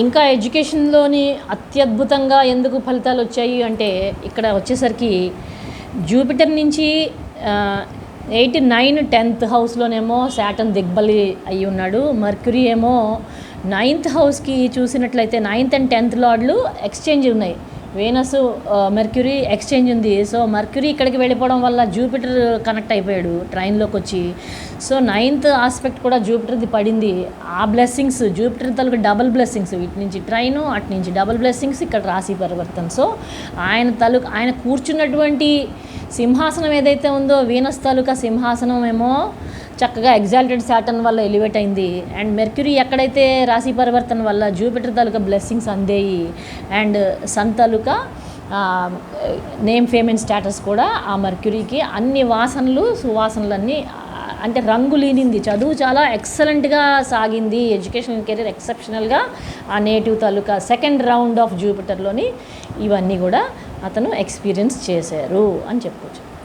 ఇంకా ఎడ్యుకేషన్లోని అత్యద్భుతంగా ఎందుకు ఫలితాలు వచ్చాయి అంటే ఇక్కడ వచ్చేసరికి జూపిటర్ నుంచి 8, 9, 10th హౌస్లోనేమో శాటర్న్ దిగ్బలి అయి ఉన్నాడు. మర్క్యూరీ ఏమో 9th హౌస్కి చూసినట్లయితే 9th and 10th లార్డ్లు ఎక్స్చేంజ్ ఉన్నాయి. వీనస్ మెర్క్యూరీ ఎక్స్చేంజ్ ఉంది. సో మర్క్యూరీ ఇక్కడికి వెళ్ళిపోవడం వల్ల జూపిటర్ కనెక్ట్ అయిపోయాడు ట్రైన్లోకి వచ్చి. సో 9th ఆస్పెక్ట్ కూడా జూపిటర్ది పడింది. ఆ బ్లెస్సింగ్స్ జూపిటర్ తాలూకు డబుల్ బ్లెస్సింగ్స్, ఇటు నుంచి ట్రైను అటు నుంచి డబుల్ బ్లెస్సింగ్స్, ఇక్కడ రాశి పరివర్తన. సో ఆయన కూర్చున్నటువంటి సింహాసనం ఏదైతే ఉందో వీనస్ తాలూకా సింహాసనం ఏమో చక్కగా ఎగ్జాల్టెడ్ శాటర్న్ వల్ల ఎలివేట్ అయింది. అండ్ మెర్క్యూరీ ఎక్కడైతే రాశి పరివర్తన వల్ల జూపిటర్ తాలూకా బ్లెస్సింగ్స్ అందేయి. అండ్ సన్ తాలూకా నేమ్ ఫేమ్ అండ్ స్టేటస్ కూడా ఆ మెర్క్యూరీకి అన్ని సువాసనలన్నీ అంటే రంగు లీనింది. చదువు చాలా ఎక్సలెంట్గా సాగింది. ఎడ్యుకేషన్ కెరీర్ ఎక్సెప్షనల్గా ఆ నేటివ్ తాలూకా సెకండ్ రౌండ్ ఆఫ్ జూపిటర్లోని ఇవన్నీ కూడా అతను ఎక్స్పీరియన్స్ చేశారు అని చెప్పుకోవచ్చు.